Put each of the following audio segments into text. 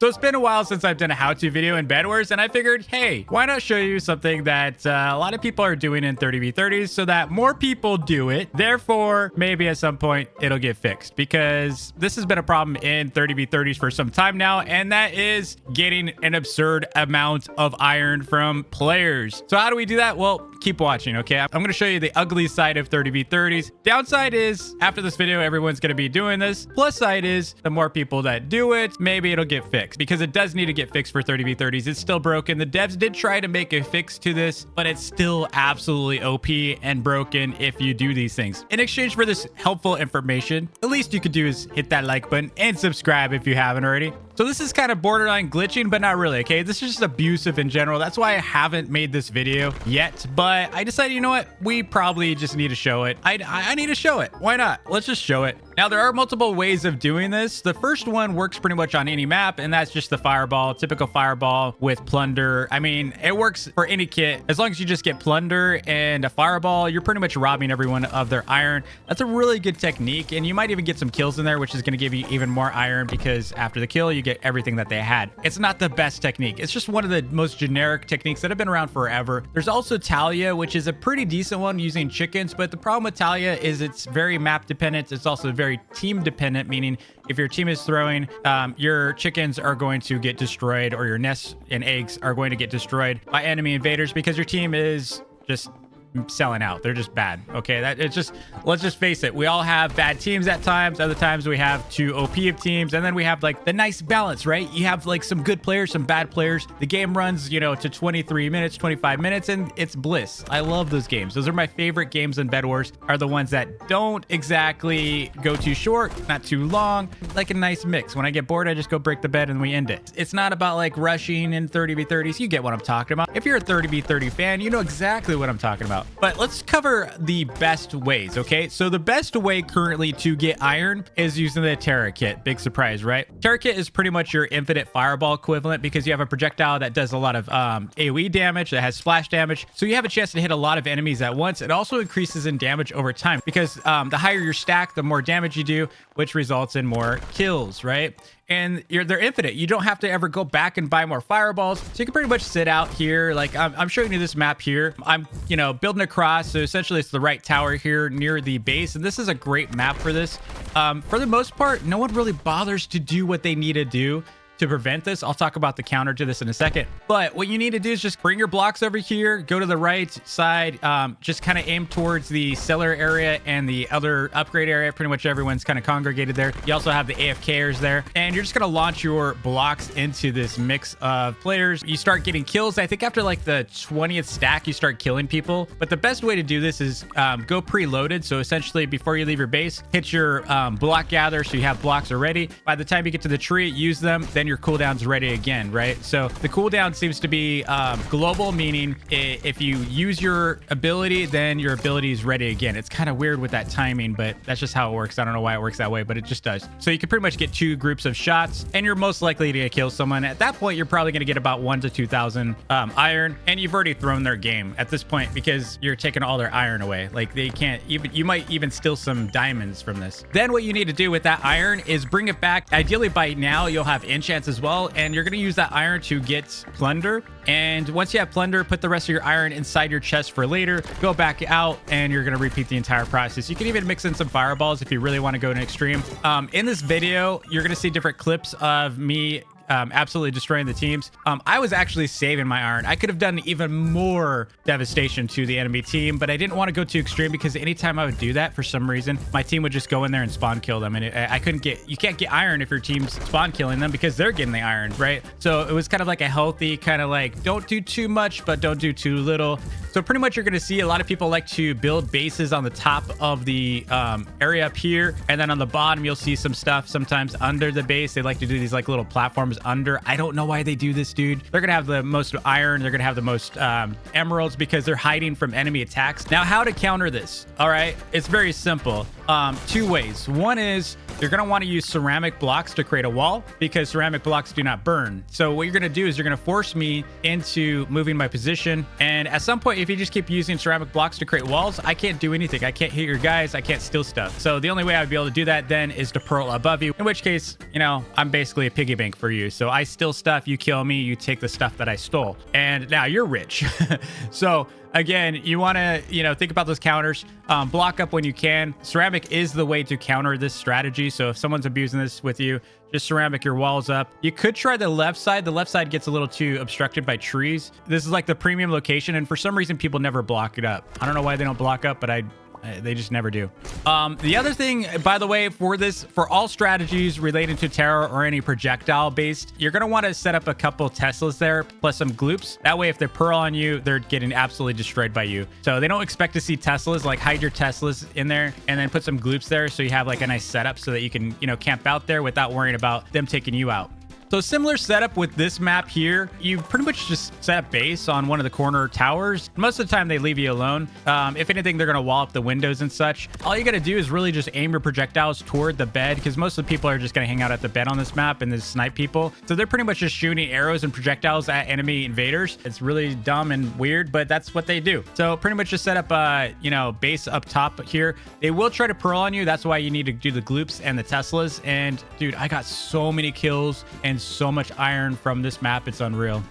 So it's been a while since I've done a how-to video in BedWars, and I figured, hey, why not show you something that a lot of people are doing in 30v30s so that more people do it. Therefore, maybe at some point it'll get fixed, because this has been a problem in 30v30s for some time now, and that is getting an absurd amount of iron from players. So how do we do that? Well, keep watching, okay? I'm going to show you the ugly side of 30v30s. Downside is, after this video, everyone's going to be doing this. Plus side is, the more people that do it, maybe it'll get fixed, because it does need to get fixed for 30v30s. It's still broken. The devs did try to make a fix to this, but it's still absolutely OP and broken if you do these things. In exchange for this helpful information, the least you could do is hit that like button and subscribe if you haven't already. So this is kind of borderline glitching, but not really, okay? This is just abusive in general. That's why I haven't made this video yet, but I decided, you know what? We probably just need to show it. I need to show it. Why not? Let's just show it. Now, there are multiple ways of doing this. The first one works pretty much on any map, and that's just the fireball, typical fireball with plunder. I mean, it works for any kit. As long as you just get plunder and a fireball, you're pretty much robbing everyone of their iron. That's a really good technique, and you might even get some kills in there, which is going to give you even more iron, because after the kill, you get everything that they had. It's not the best technique. It's just one of the most generic techniques that have been around forever. There's also Talia, which is a pretty decent one using chickens, but the problem with Talia is it's very map dependent. It's also very team dependent, meaning if your team is throwing, your chickens are going to get destroyed, or your nests and eggs are going to get destroyed by enemy invaders, because your team is just selling out. They're just bad. Okay, let's just face it. We all have bad teams at times. Other times we have two OP of teams, and then we have like the nice balance, right? You have like some good players, some bad players. The game runs, you know, to 23 minutes, 25 minutes, and it's bliss. I love those games. Those are my favorite games in BedWars, are the ones that don't exactly go too short, not too long, like a nice mix. When I get bored, I just go break the bed and we end it. It's not about like rushing in 30v30s. You get what I'm talking about. If you're a 30v30 fan, you know exactly what I'm talking about. But let's cover the best ways, okay? So the best way currently to get iron is using the Terra kit. Big surprise, right? Terra kit is pretty much your infinite fireball equivalent, because you have a projectile that does a lot of AoE damage, that has splash damage. So you have a chance to hit a lot of enemies at once. It also increases in damage over time, because the higher your stack, the more damage you do, which results in more kills, right? And they're infinite. You don't have to ever go back and buy more fireballs. So you can pretty much sit out here. Like I'm showing you this map here. I'm, you know, building across. So essentially it's the right tower here near the base. And this is a great map for this. For the most part, no one really bothers to do what they need to do to prevent this. I'll talk about the counter to this in a second. But what you need to do is just bring your blocks over here, go to the right side, just kind of aim towards the cellar area and the other upgrade area. Pretty much everyone's kind of congregated there. You also have the AFKers there, and you're just going to launch your blocks into this mix of players. You start getting kills. I think after like the 20th stack, you start killing people. But the best way to do this is go preloaded. So essentially, before you leave your base, hit your block gather, so you have blocks already. By the time you get to the tree, use them. Then your cooldown's ready again, right? So the cooldown seems to be global, meaning if you use your ability, then your ability is ready again. It's kind of weird with that timing, but that's just how it works. I don't know why it works that way, but it just does. So you can pretty much get 2 groups of shots, and you're most likely to kill someone. At that point, you're probably going to get about 1 to 2,000 iron, and you've already thrown their game at this point, because you're taking all their iron away. Like they can't even, you might even steal some diamonds from this. Then what you need to do with that iron is bring it back. Ideally by now you'll have enchants as well, and you're going to use that iron to get plunder. And once you have plunder, put the rest of your iron inside your chest for later, go back out, and you're going to repeat the entire process. You can even mix in some fireballs if you really want to go to an extreme. In this video, you're going to see different clips of me absolutely destroying the teams. I was actually saving my iron. I could have done even more devastation to the enemy team, but I didn't want to go too extreme, because anytime I would do that, for some reason, my team would just go in there and spawn kill them. And I couldn't get, you can't get iron if your team's spawn killing them, because they're getting the iron, right? So it was kind of like a healthy kind of like, don't do too much, but don't do too little. So pretty much you're going to see a lot of people like to build bases on the top of the area up here. And then on the bottom, you'll see some stuff sometimes under the base. They like to do these like little platforms under. I don't know why they do this, dude. They're gonna have the most iron, they're gonna have the most emeralds, because they're hiding from enemy attacks. Now, how to counter this? All right, it's very simple. 2 ways. One is you're going to want to use ceramic blocks to create a wall because ceramic blocks do not burn. So what you're going to do is you're going to force me into moving my position. And at some point, if you just keep using ceramic blocks to create walls, I can't do anything. I can't hit your guys. I can't steal stuff. So the only way I'd be able to do that then is to pearl above you, in which case, you know, I'm basically a piggy bank for you. So I steal stuff, you kill me, you take the stuff that I stole, and now you're rich. So again, you want to, you know, think about those counters, block up when you can. Ceramic is the way to counter this strategy. So if someone's abusing this with you, just ceramic your walls up. You could try the left side. The left side gets a little too obstructed by trees. This is like the premium location, and for some reason, people never block it up. I don't know why they don't block up, but they just never do. The other thing, by the way, for all strategies related to terror or any projectile based, you're going to want to set up a couple Teslas there, plus some gloops. That way, if they pearl on you, they're getting absolutely destroyed by you. So they don't expect to see Teslas. Like, hide your Teslas in there and then put some gloops there so you have like a nice setup so that you can, you know, camp out there without worrying about them taking you out. So similar setup with this map here. You pretty much just set up base on one of the corner towers. Most of the time they leave you alone. If anything, they're going to wall up the windows and such. All you got to do is really just aim your projectiles toward the bed, because most of the people are just going to hang out at the bed on this map and just snipe people. So they're pretty much just shooting arrows and projectiles at enemy invaders. It's really dumb and weird, but that's what they do. So pretty much just set up, you know, base up top here. They will try to pearl on you. That's why you need to do the gloops and the Teslas. And dude, I got so many kills and so much iron from this map. It's unreal.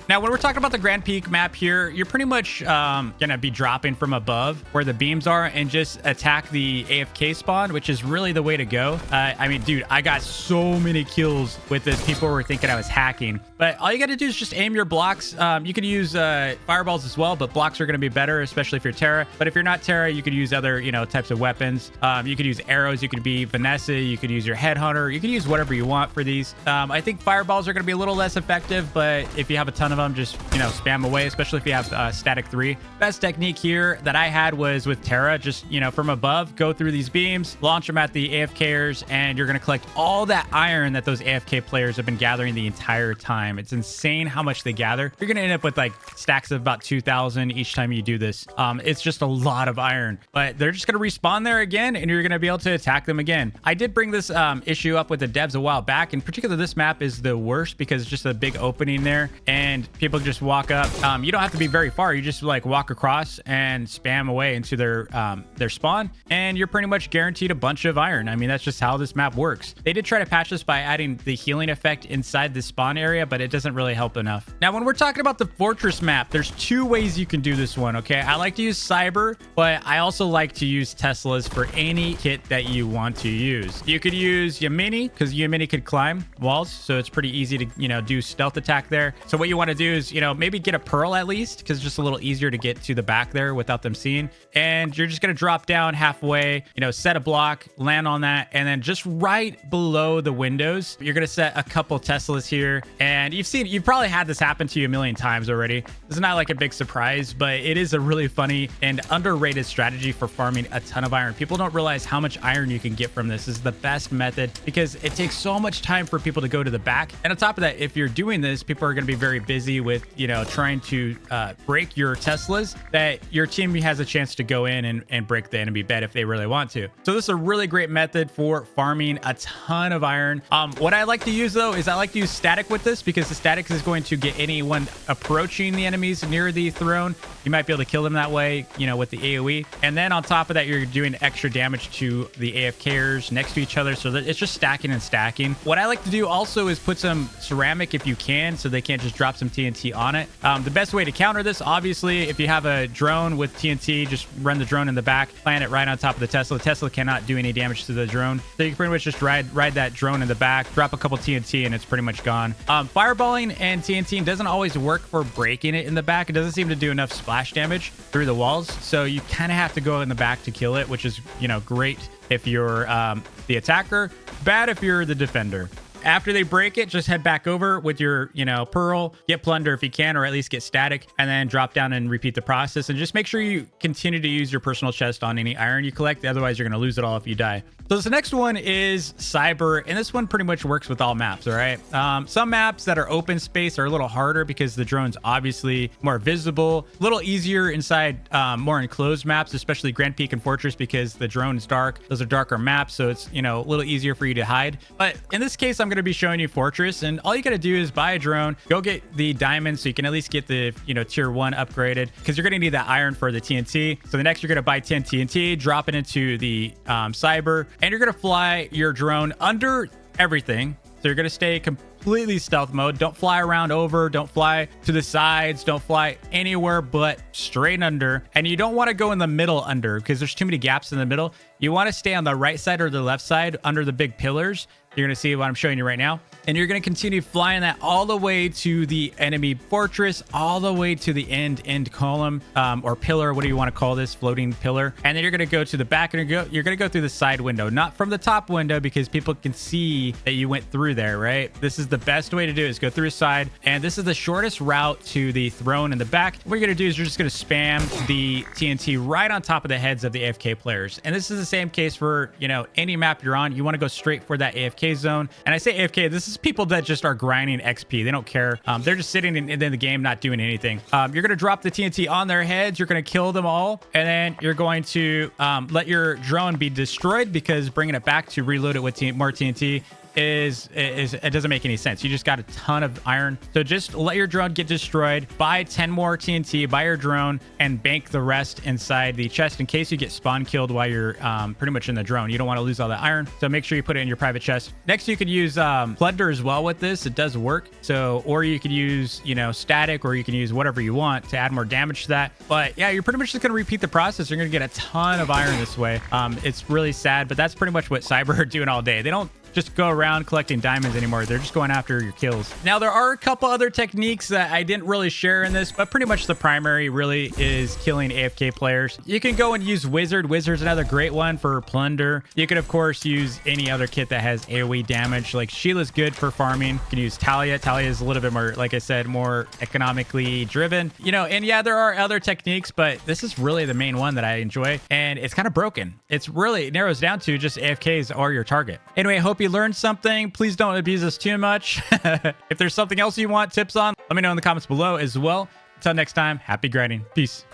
Now, when we're talking about the Grand Peak map here, you're pretty much gonna be dropping from above where the beams are and just attack the AFK spawn, which is really the way to go. I mean, dude, I got so many kills with this. People were thinking I was hacking, but all you got to do is just aim your blocks. You could use fireballs as well, but blocks are going to be better, especially if you're Terra. But if you're not Terra, you could use other, you know, types of weapons. You could use arrows. You could be Vanessa. You could use your headhunter. You could use whatever you want for these. I think fireballs are going to be a little less effective, but if you have a ton of them, just, you know, spam away, especially if you have static 3. Best technique here that I had was with Terra. Just, you know, from above, go through these beams, launch them at the AFKers, and you're going to collect all that iron that those AFK players have been gathering the entire time. It's insane how much they gather. You're going to end up with like stacks of about 2,000 each time you do this. It's just a lot of iron, but they're just going to respawn there again, and you're going to be able to attack them again. I did bring this issue up with the devs a while back. In particular, this map is the worst because it's just a big opening there, and people just walk up. You don't have to be very far. You just like walk across and spam away into their spawn, and you're pretty much guaranteed a bunch of iron. I mean, that's just how this map works. They did try to patch this by adding the healing effect inside the spawn area, but it doesn't really help enough. Now, when we're talking about the fortress map, there's two ways you can do this one, okay? I like to use cyber, but I also like to use Teslas for any kit that you want to use. You could use Yamini, because Yamini could climb walls, so it's pretty easy to, you know, do stealth attack there. So what you want to do is, you know, maybe get a pearl at least, because it's just a little easier to get to the back there without them seeing. And you're just going to drop down halfway, you know, set a block, land on that, and then just right below the windows, you're going to set a couple Teslas here. And you've probably had this happen to you a million times already. This is not like a big surprise, but it is a really funny and underrated strategy for farming a ton of iron. People don't realize how much iron you can get from this. This is the best method because it takes so much time for people to go to the back. And on top of that, if you're doing this, people are going to be very busy with, you know, trying to break your Teslas, that your team has a chance to go in and break the enemy bed if they really want to. So this is a really great method for farming a ton of iron. What I like to use though is I like to use static with this, because the static is going to get anyone approaching the enemies near the throne. You might be able to kill them that way, you know, with the AoE. And then on top of that, you're doing extra damage to the AFKers next to each other, so that it's just stacking and stacking. What I like to do also is put some ceramic if you can, so they can't just drop some TNT on it. The best way to counter this, obviously, if you have a drone with TNT, just run the drone in the back, plant it right on top of the Tesla. Tesla cannot do any damage to the drone, so you can pretty much just ride that drone in the back, drop a couple TNT, and it's pretty much gone. Fireballing and TNT doesn't always work for breaking it in the back. It doesn't seem to do enough splash damage through the walls, so you kind of have to go in the back to kill it, which is, you know, great if you're the attacker, bad if you're the defender. After they break it, just head back over with your, you know, pearl, get plunder if you can, or at least get static, and then drop down and repeat the process. And just make sure you continue to use your personal chest on any iron you collect. Otherwise, you're going to lose it all if you die. So this next one is Cyber, and this one pretty much works with all maps, all right? Some maps that are open space are a little harder because the drone's obviously more visible, a little easier inside more enclosed maps, especially Grand Peak and Fortress, because the drone is dark. Those are darker maps, so it's, you know, a little easier for you to hide. But in this case, I'm going to be showing you Fortress, and all you got to do is buy a drone, go get the diamonds so you can at least get the, you know, tier 1 upgraded, because you're going to need that iron for the TNT. So the next, you're going to buy 10 TNT, drop it into the Cyber, and you're going to fly your drone under everything. So you're going to stay completely stealth mode. Don't fly around over, don't fly to the sides, don't fly anywhere but straight under. And you don't want to go in the middle under, because there's too many gaps in the middle. You want to stay on the right side or the left side under the big pillars. You're going to see what I'm showing you right now. And you're going to continue flying that all the way to the enemy fortress, all the way to the end column, or pillar. What do you want to call this? Floating pillar. And then you're going to go to the back, and you're going to go through the side window, not from the top window, because people can see that you went through there, right? This is the best way to do it, is go through a side. And this is the shortest route to the throne in the back. What you're going to do is you're just going to spam the TNT right on top of the heads of the AFK players. And this is the same case for, you know, any map you're on. You want to go straight for that AFK zone. And I say AFK, this is people that just are grinding XP. They don't care. They're just sitting in the game, not doing anything. You're going to drop the TNT on their heads. You're going to kill them all. And then you're going to let your drone be destroyed, because bringing it back to reload it with more TNT is it doesn't make any sense. You just got a ton of iron. So just let your drone get destroyed, buy 10 more TNT, buy your drone, and bank the rest inside the chest in case you get spawn killed while you're pretty much in the drone. You don't want to lose all that iron, so make sure you put it in your private chest. Next, you could use plunder as well with this. It does work. So, or you could use, you know, static, or you can use whatever you want to add more damage to that. But yeah, you're pretty much just going to repeat the process. You're going to get a ton of iron this way. It's really sad, but that's pretty much what Cyber are doing all day. They don't just go around collecting diamonds anymore. They're just going after your kills. Now, there are a couple other techniques that I didn't really share in this, but pretty much the primary really is killing AFK players. You can go and use Wizard. Wizard's another great one for plunder. You could, of course, use any other kit that has AoE damage. Like Sheila's good for farming. You can use Talia. Talia is a little bit more, like I said, more economically driven. You know, and yeah, there are other techniques, but this is really the main one that I enjoy, and it's kind of broken. It's really, it narrows down to just AFKs are your target. Anyway, I hope you learned something. Please don't abuse us too much. If there's something else you want tips on, let me know in the comments below as well. Until next time, happy grinding. Peace.